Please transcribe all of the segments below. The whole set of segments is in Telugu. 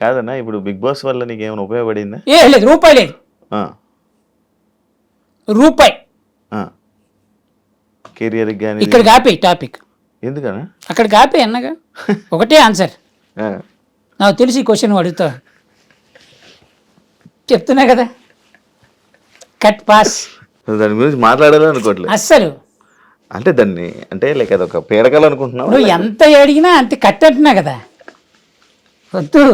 కాదన్నా ఇప్పుడు 'బిగ్ బాస్' వల్ల నీకేమైనా ఉపయోగపడిందా? లేదు, రూపాయి లేదు. ఆ! రూపాయి. ఆ! కెరియర్‌కి గాని ఇక్కడ కాపేయి టాపిక్. ఎందుకన్నా? అక్కడ కాపేయి అన్నగా. ఒకటే ఆన్సర్. ఆ! నాకు తెలిసి ఈ క్వశ్చన్ అడుగుతా. చెప్తున్నా కదా, కట్ పాస్. దాని గురించి మాట్లాడాలని అనుకోవట్లేదు. అస్సలు అంటే దాన్ని అంటే లైక్ అదొక పీడకలు అనుకుంటున్నావా? నువ్వు ఎంత అడిగినా అంత కట్ అంటున్నా కదా. వద్దు.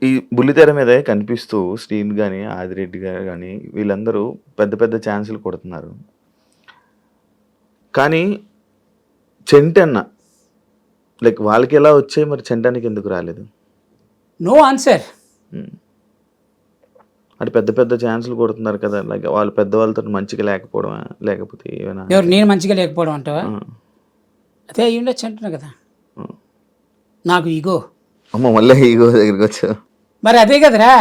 ఈ బుల్లితెర మీద కనిపిస్తూ శ్రీన్ గాని, ఆదిరెడ్డి గారు గాని వీళ్ళందరూ పెద్ద పెద్ద ఛాన్సులు కొడుతున్నారు. కానీ చెంటన్న లైక్ వాళ్ళకి ఎలా వచ్చాయి, మరి చెంటానికి ఎందుకు రాలేదు? No answer. అంటే పెద్ద పెద్ద ఛాన్సులు కొడుతున్నారు కదా, లైక్ వాళ్ళు పెద్దవాళ్ళతో మంచిగా లేకపోవడమా, లేకపోతే ఏమైనా? ఎవరు నేను మంచిగా లేకపోవడం అంటావా? అదే అయ్యి ఉండొచ్చు అంటున్నా కదా. నాకు ఈగో. అమ్మ మళ్ళీ ఈగో దగ్గరికి వచ్చావు. మరి అదే కదరా,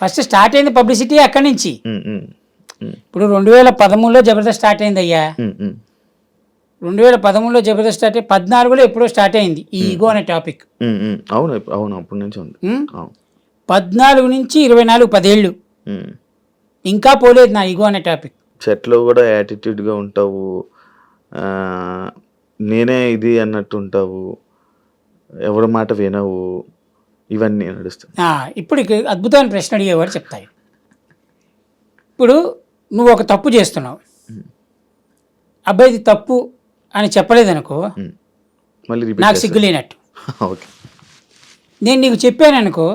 ఫస్ట్ స్టార్ట్ అయింది పబ్లిసిటీ అక్కడి నుంచి. ఇప్పుడు 2013లో జబర్దస్త్ స్టార్ట్ అయింది అయ్యా. 2013లో జబర్దస్త్ స్టార్ట్ అయ్యి 14లో ఎప్పుడో స్టార్ట్ అయింది ఈ ఈగో అనే టాపిక్. అవును అవును, అప్పటి నుంచి ఉంది. 14 నుంచి 24 10 ఏళ్ళు ఇంకా పోలేదు నా ఈగో అనే టాపిక్. చెట్లో కూడా యాటిట్యూడ్గా ఉంటావు, నేనే ఇది అన్నట్టు ఉంటావు, ఎవరి మాట వినవు, ఇవన్నీ నడుస్తాయి. ఇప్పుడు అద్భుతమైన ప్రశ్న అడిగేవాడు చెప్తాయి. ఇప్పుడు నువ్వు ఒక తప్పు చేస్తున్నావు, అబ్బాయి ఇది తప్పు అని చెప్పలేదనుకో, మళ్ళీ నాకు సిగ్గులేనట్టు. ఓకే, నేను నీకు చెప్పాను అనుకో,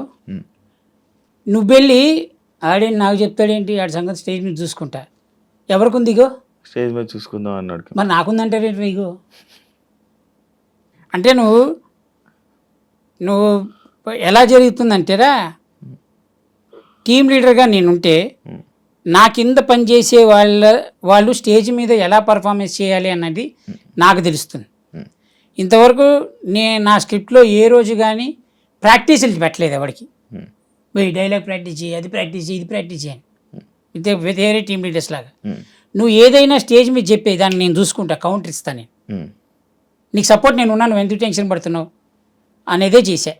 నువ్వు వెళ్ళి ఆడేంటి నాకు చెప్తాడేంటి, ఆడి సంగతి స్టేజ్ మీద చూసుకుంటా. ఎవరికి ఉంది ఇగో? స్టేజ్ మీద చూసుకుందాం అన్నాడు. మరి నాకుందంటారేంటి నీకు? అంటే నువ్వు ఎలా జరుగుతుందంటేరా, టీం లీడర్గా నేనుంటే నా కింద పనిచేసే వాళ్ళు స్టేజ్ మీద ఎలా పర్ఫార్మెన్స్ చేయాలి అన్నది నాకు తెలుస్తుంది. ఇంతవరకు నా స్క్రిప్ట్లో ఏ రోజు కానీ ప్రాక్టీసులు పెట్టలేదు ఎవరికి. పోయి డైలాగ్ ప్రాక్టీస్ చేయి, అది ప్రాక్టీస్ చేయి, ఇది ప్రాక్టీస్ చేయని ఇదే వేరే టీం లీడర్స్ లాగా. నువ్వు ఏదైనా స్టేజ్ మీద చెప్పే దాన్ని నేను చూసుకుంటా, కౌంటర్ ఇస్తాను నేను, నీకు సపోర్ట్ నేను ఉన్నాను, ఎందుకు టెన్షన్ పడుతున్నావు అనేదే చేశా.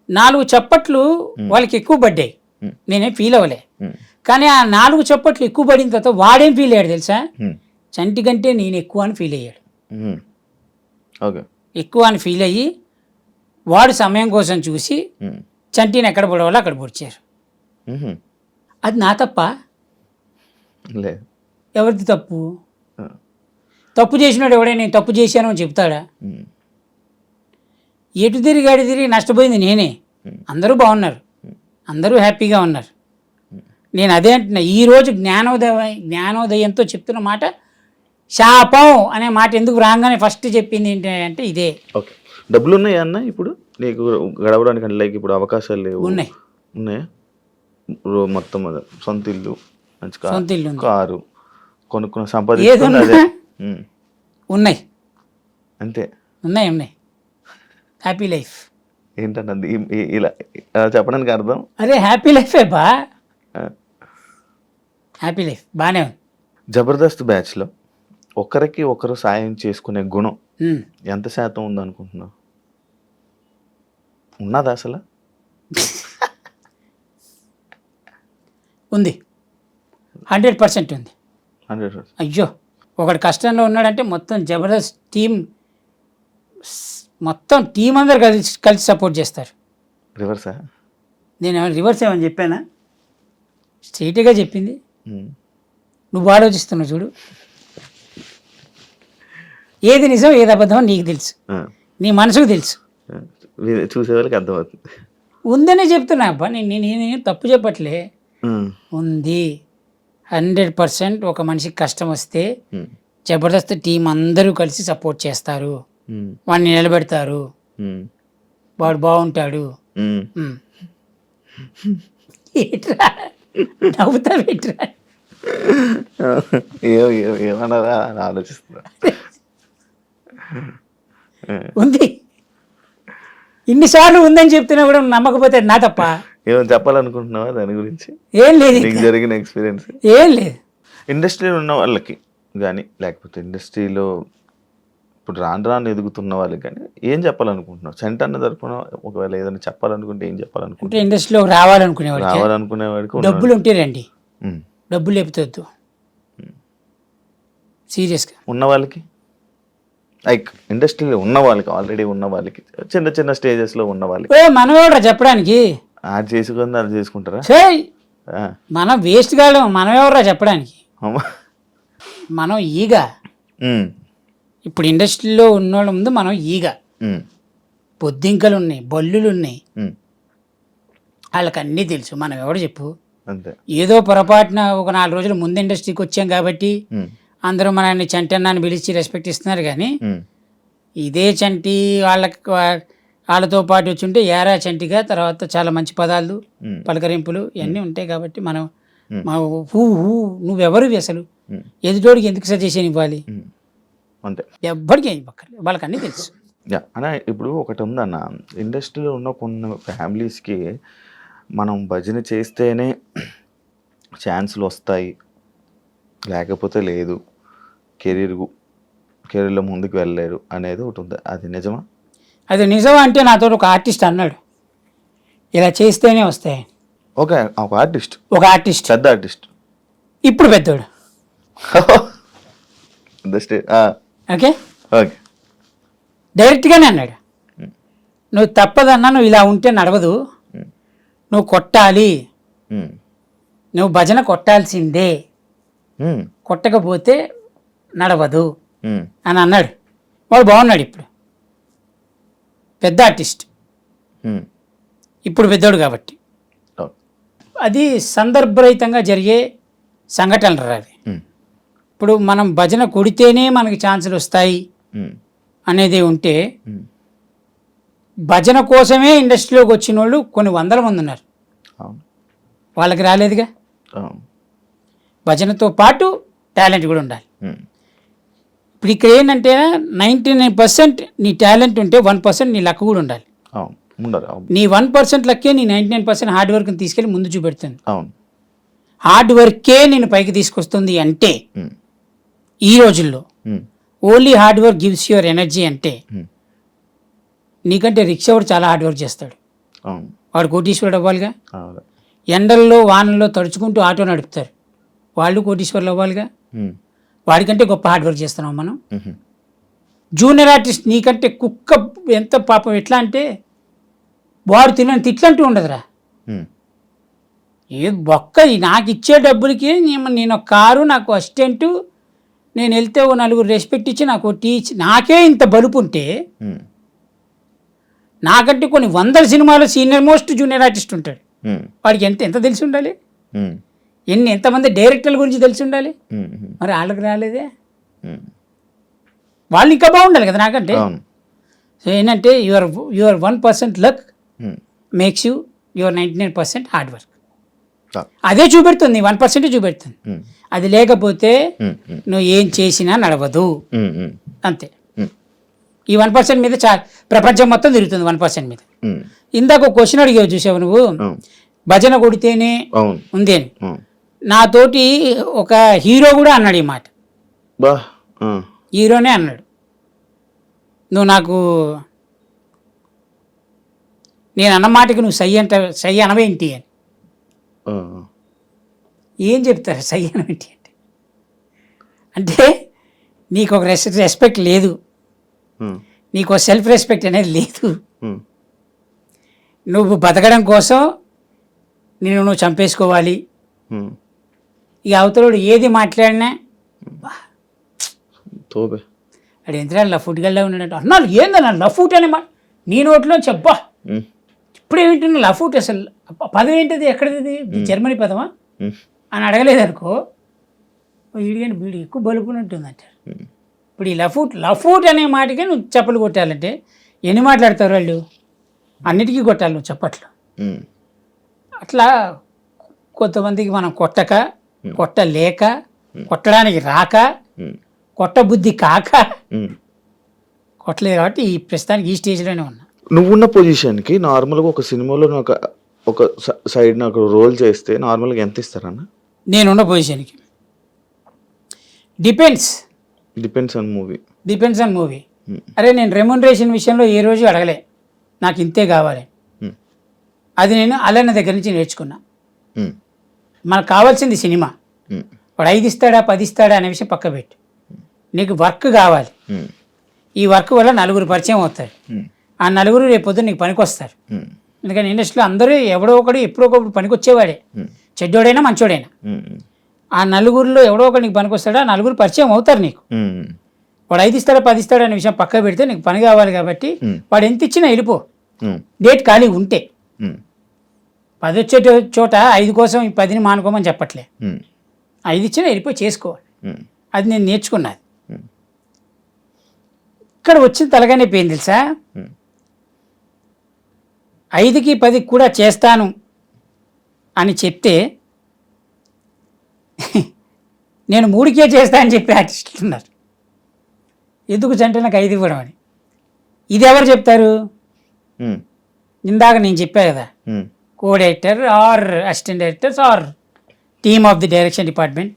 4 చప్పట్లు వాళ్ళకి ఎక్కువ పడ్డాయి, నేనేం ఫీల్ అవ్వలే. కానీ ఆ 4 చప్పట్లు ఎక్కువ పడిన తర్వాత వాడేం ఫీల్ అయ్యాడు తెలుసా? చంటి కంటే నేను ఎక్కువ అని ఫీల్ అయ్యాడు. ఎక్కువ అని ఫీల్ అయ్యి వాడు సమయం కోసం చూసి చంటిని ఎక్కడ పొడవాలో అక్కడ పొడిచారు. అది నా తప్ప? ఎవరిది తప్పు? తప్పు చేసినాడు ఎవడైనా నేను తప్పు చేశాను అని చెప్తాడా? ఎటు తిరిగి అడి తిరిగి నష్టపోయింది నేనే. అందరూ బాగున్నారు, అందరూ హ్యాపీగా ఉన్నారు. నేను అదే అంటున్నా, ఈరోజు జ్ఞానోదయంతో చెప్తున్న మాట శాపం అనే మాట ఎందుకు రాగానే ఫస్ట్ చెప్పింది ఏంటి అంటే ఇదే. ఓకే, డబ్బులు ఉన్నాయా అన్న ఇప్పుడు నీకు గడవడానికి? అంటే లైక్ ఇప్పుడు అవకాశాలు లేవు? ఉన్నాయా? మొత్తం సొంత ఇల్లు, మంచి కారు కొనుక్కున్న సంపాదించుకున్నా? ఉన్నాయి అంతే, ఉన్నాయి. హ్యాపీ లైఫ్ ఏంటన్నది ఇలా చెప్పడానికి అర్థం? అరే హ్యాపీ లైఫే బా, హ్యాపీ లైఫ్ బాగానే ఉంది. జబర్దస్త్ బ్యాచ్లో ఒకరికి ఒకరు సాయం చేసుకునే గుణం ఎంత శాతం ఉందనుకుంటున్నావు? ఉన్నదా అసలు? ఉంది, 100% ఉంది. 100%. అయ్యో, ఒకడు కష్టంలో ఉన్నాడంటే మొత్తం జబర్దస్త్ మొత్తం టీం అందరు కలిసి సపోర్ట్ చేస్తారు. రివర్సా? నేను ఏమైనా రివర్స్ ఏమని చెప్పానా? స్ట్రైట్గా చెప్పింది. నువ్వు ఆలోచిస్తున్నావు చూడు, ఏది నిజం ఏది అబద్ధం నీకు తెలుసు, నీ మనసుకు తెలుసు, చూసే వాళ్ళకి అర్థమవుతుంది. ఉందనే చెప్తున్నా అబ్బా, నేను తప్పు చెప్పట్లే. ఉంది 100%. ఒక మనిషికి కష్టం వస్తే జబర్దస్త్ టీం అందరూ కలిసి సపోర్ట్ చేస్తారు, వాడిని నిలబెడతారు, వాడు బాగుంటాడు. ఏట్రా నవ్వుతా పెట్టరా? ఏమన్నదా అని ఆలోచిస్తున్నా. ఉంది, ఇన్నిసార్లు ఉందని చెప్తున్నా కూడా నమ్మకపోతే నా తప్ప? ఏమైనా చెప్పాలనుకుంటున్నావా దాని గురించి? ఏం లేదు, నీకు జరిగిన ఎక్స్పీరియన్స్ ఏం లేదు. ఇండస్ట్రీలో ఉన్న వాళ్ళకి కానీ లేకపోతే ఇండస్ట్రీలో ఇప్పుడు రాను ఎదుగుతున్న వాళ్ళకి కానీ ఏం చెప్పాలనుకుంటున్నావు? చంటి అన్న తరపున ఒకవేళ ఏదైనా చెప్పాలనుకుంటే ఏం చెప్పాలనుకుంటున్నావు? అంటే ఇండస్ట్రీలో రావాలనుకునేవాడికి రావాలనుకునే వాడికి డబ్బులు ఉంటే రండి, డబ్బులు లేపుతొద్దు. సీరియస్గా ఉన్న వాళ్ళకి, లైక్ ఇండస్ట్రీలో ఉన్న వాళ్ళకి, ఆల్రెడీ ఉన్న వాళ్ళకి, చిన్న చిన్న స్టేజెస్లో ఉన్న వాళ్ళకి మనమేవరా చెప్పడానికి? అది చేసుకుంది అది చేసుకుంటారా? మనం వేస్ట్ కావడం, మనమేవరా చెప్పడానికి? మనం ఈగ. ఇప్పుడు ఇండస్ట్రీలో ఉన్నోళ్ళ ముందు మనం ఈగ. పొద్దింకలు ఉన్నాయి, బల్లులు ఉన్నాయి, వాళ్ళకి అన్నీ తెలుసు. మనం ఎవడు చెప్పు? ఏదో పొరపాటున ఒక 4 రోజులు ముందు ఇండస్ట్రీకి వచ్చాం కాబట్టి అందరూ మనల్ని చంటి అన్నాన్ని పిలిచి రెస్పెక్ట్ ఇస్తున్నారు. కానీ ఇదే చంటి వాళ్ళతో పాటు వచ్చి ఉంటే ఏరా చంటిగా తర్వాత చాలా మంచి పదాలు, పలకరింపులు ఇవన్నీ ఉంటాయి. కాబట్టి మనం నువ్వెవరు అసలు ఎదుటోడికి ఎందుకు సజెషన్ ఇవ్వాలి? అంతే, ఎవ్వరికి ఏం పక్కర్లేదు, వాళ్ళకి అన్నీ తెలుసు. అన్న ఇప్పుడు ఒకటి ఉందన్న, ఇండస్ట్రీలో ఉన్న కొన్ని ఫ్యామిలీస్కి మనం భజన చేస్తేనే ఛాన్సులు వస్తాయి, లేకపోతే లేదు, కెరీర్లో ముందుకు వెళ్ళలేరు అనేది ఒకటి ఉంది. అది నిజమా? అది నిజమా అంటే నాతో ఒక ఆర్టిస్ట్ అన్నాడు, ఇలా చేస్తేనే వస్తాయి. ఒక ఆర్టిస్ట్, పెద్ద ఆర్టిస్ట్, ఇప్పుడు పెద్దోడు. ఓకే, డైరెక్ట్గానే అన్నాడు, నువ్వు తప్పదన్నా, నువ్వు ఇలా ఉంటే నడవదు, నువ్వు కొట్టాలి, నువ్వు భజన కొట్టాల్సిందే, కొట్టకపోతే నడవదు అని అన్నాడు. వాడు బాగున్నాడు, ఇప్పుడు పెద్ద ఆర్టిస్ట్, ఇప్పుడు పెద్దోడు కాబట్టి. అది సందర్భరహితంగా జరిగే సంఘటనలు అది. ఇప్పుడు మనం భజన కొడితేనే మనకి ఛాన్సులు వస్తాయి అనేది ఉంటే, భజన కోసమే ఇండస్ట్రీలోకి వచ్చిన వాళ్ళు కొన్ని 100 మంది ఉన్నారు, వాళ్ళకి రాలేదుగా. భజనతో పాటు టాలెంట్ కూడా ఉండాలి. ఇప్పుడు ఇక్కడ ఏంటంటే 99% నీ టాలెంట్ ఉంటే 1% నీ లక్ కూడా ఉండాలి. నీ 1% లక్కే నీ 99% హార్డ్ వర్క్ని తీసుకెళ్ళి ముందు చూపెడుతుంది. హార్డ్ వర్కే నేను పైకి తీసుకొస్తుంది అంటే ఈ రోజుల్లో only hard work gives your energy అంటే, నీకంటే రిక్షా వాడు చాలా హార్డ్ వర్క్ చేస్తాడు, వాడు కోటీశ్వరుడు అవ్వాలిగా. ఎండల్లో వానల్లో తడుచుకుంటూ ఆటో నడుపుతారు, వాళ్ళు కోటీశ్వరులు అవ్వాలిగా. వాడికంటే గొప్ప హార్డ్ వర్క్ చేస్తున్నాం మనం. జూనియర్ ఆర్టిస్ట్ నీకంటే కుక్క ఎంత పాపం, ఎట్లా అంటే వాడు తినని తిట్లంటూ ఉండదురా. ఏ బొక్క, నాకు ఇచ్చే డబ్బులకి నేను ఒక కారు, నాకు అసిస్టెంటు, నేను వెళ్తే ఓ 4 రెస్పెక్ట్ ఇచ్చి నాకు టీచ్, నాకే ఇంత బలుపు ఉంటే నాకంటే కొన్ని 100 సినిమాలు సీనియర్ మోస్ట్ జూనియర్ ఆర్టిస్ట్ ఉంటాడు, వాడికి ఎంత తెలిసి ఉండాలి, ఎంతమంది డైరెక్టర్ల గురించి తెలిసి ఉండాలి. మరి వాళ్ళకి రాలేదే, వాళ్ళు ఇంకా బాగుండాలి కదా నాకంటే. సో ఏంటంటే your 1% luck makes your 99% hard work. అదే చూపెడుతుంది, 1% చూపెడుతుంది. అది లేకపోతే నువ్వు ఏం చేసినా నడవదు, అంతే. ఈ 1% మీద ప్రపంచం మొత్తం తిరుగుతుంది 1% మీద. ఇందాక ఒక క్వశ్చన్ అడిగావు చూసావు నువ్వు, భజన కొడితేనే ఉంది అని. నాతోటి ఒక హీరో కూడా అన్నాడు ఈ మాట, హీరోనే అన్నాడు, నువ్వు నాకు నేను అన్న మాటకి నువ్వు సై అనవేంటి అని. ఏం చెప్తారు సై అనవేంటి అంటే? అంటే నీకు ఒక రెస్పెక్ట్ లేదు, నీకు సెల్ఫ్ రెస్పెక్ట్ అనేది లేదు. నువ్వు బతకడం కోసం నువ్వు చంపేసుకోవాలి. ఇక అవతలోడు ఏది మాట్లాడినా అడు ఎంత లఫ్ట్ గల్లా ఉన్నాడంటే అన్నాడు, ఏందన్నా లఫ్ట్ అనే మాట నీ నోట్లో చెప్పా, ఇప్పుడు ఏమిటి లఫ్ట్, అసలు పదం ఏంటిది, ఎక్కడిది, జర్మనీ పదమా అని అడగలేదనుకో, వీడికంటే వీడు ఎక్కువ బలుపునట్టుంది అంటారు. ఇప్పుడు ఈ లఫ్ట్ అనే మాటకే నువ్వు చప్పలు కొట్టాలంటే ఎన్ని మాట్లాడతారు వాళ్ళు, అన్నిటికీ కొట్టాలి నువ్వు చప్పట్లు. అట్లా కొంతమందికి మనం కొట్టలేక, కొట్టడానికి రాక, కొట్ట బుద్ధి కాక కొట్టలేదు. కాబట్టి ఈ ప్రస్తుతానికి ఈ స్టేజ్లోనే ఉన్నా. నువ్వున్న పొజిషన్కి నార్మల్గా ఒక సినిమాలో ఒక సైడ్ నాకు రోల్ చేస్తే నార్మల్గా ఎంత ఇస్తారన్న? నేనున్న పొజిషన్కి డిపెండ్స్ ఆన్ మూవీ. అరే నేను రెమ్యునరేషన్ విషయంలో ఏ రోజు అడగలే నాకు ఇంతే కావాలి. అది నేను అలన్న దగ్గర నుంచి నేర్చుకున్నా. మనకు కావాల్సింది సినిమా. వాడు 5 ఇస్తాడా 10 ఇస్తాడా అనే విషయం పక్క పెట్టు. నీకు వర్క్ కావాలి. ఈ వర్క్ వల్ల నలుగురు పరిచయం అవుతారు. ఆ నలుగురు రేపు పొద్దున్న నీకు పనికొస్తారు. ఎందుకంటే ఇండస్ట్రీలో అందరూ ఎవడో ఒకడు ఎప్పుడో ఒకప్పుడు పనికొచ్చేవాడే, చెడ్డోడైనా మంచోడైనా. ఆ నలుగురిలో ఎవడో ఒకడు నీకు పనికొస్తాడా, ఆ నలుగురు పరిచయం అవుతారు నీకు. వాడు 5 ఇస్తాడా 10 ఇస్తాడా అనే విషయం పక్క పెడితే నీకు పని కావాలి కాబట్టి వాడు ఎంత ఇచ్చినా వెళ్ళిపో. డేట్ ఖాళీ ఉంటే 10 వచ్చే చోట 5 కోసం ఈ 10ని మానుకోమని చెప్పట్లే. 5 ఇచ్చినా వెళ్ళిపోయి చేసుకోవాలి. అది నేను నేర్చుకున్నది. ఇక్కడ వచ్చిన తలగానే పోయింది తెలుసా. 5కి 10కి కూడా చేస్తాను అని చెప్తే నేను 3కే చేస్తా అని చెప్పి ఆర్టిస్టులు ఉన్నారు. ఎందుకు అంటే నాకు 5 ఇవ్వడం అని. ఇది ఎవరు చెప్తారు? ఇందాక నేను చెప్పా కదా, co director or assistant directors or team of the direction department.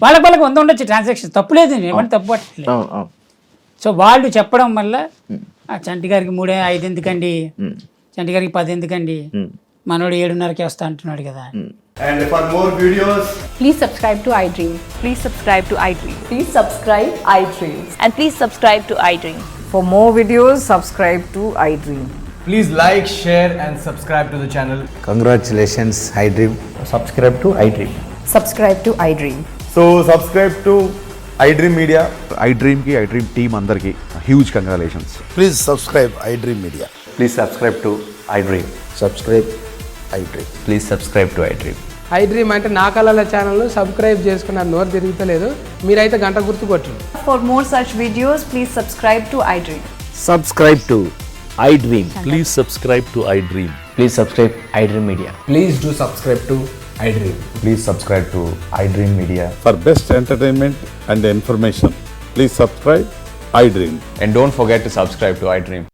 వాళ్ళకి 100 ఉండొచ్చు ట్రాన్సాక్షన్, తప్పులేదు, ఏమన్నా తప్పు పట్టలేదు. సో వాళ్ళు చెప్పడం వల్ల చంటి గారికి 3 5 ఎందుకండి, చంటి గారికి 10 ఎందుకండి, మనోడు 7:30కే వస్తా అంటున్నాడు కదా. And for more videos, Please subscribe to iDream. Please subscribe to iDream. Please subscribe iDream. And please subscribe to iDream. For more videos, subscribe to iDream. please like, share, and subscribe to the channel. Congratulations, iDream. subscribe to iDream. Subscribe to iDream. So subscribe to iDream Media. iDream team అందరికి huge congratulations. Please subscribe iDream Media. Please subscribe to iDream. Subscribe iDream. Please subscribe to iDream. iDream అంటే నా కళల ఛానల్ను సబ్స్క్రైబ్ చేసుకున్న నోరు తిరుగుతలేదు, మీరైతే గంట గుర్తు కొట్టండి. For more such videos, please subscribe to iDream. Subscribe to iDream. Please subscribe to iDream. Please subscribe iDream Media. Please do subscribe to iDream. Please subscribe to iDream Media. For best entertainment and information, please subscribe iDream. And don't forget to subscribe to iDream.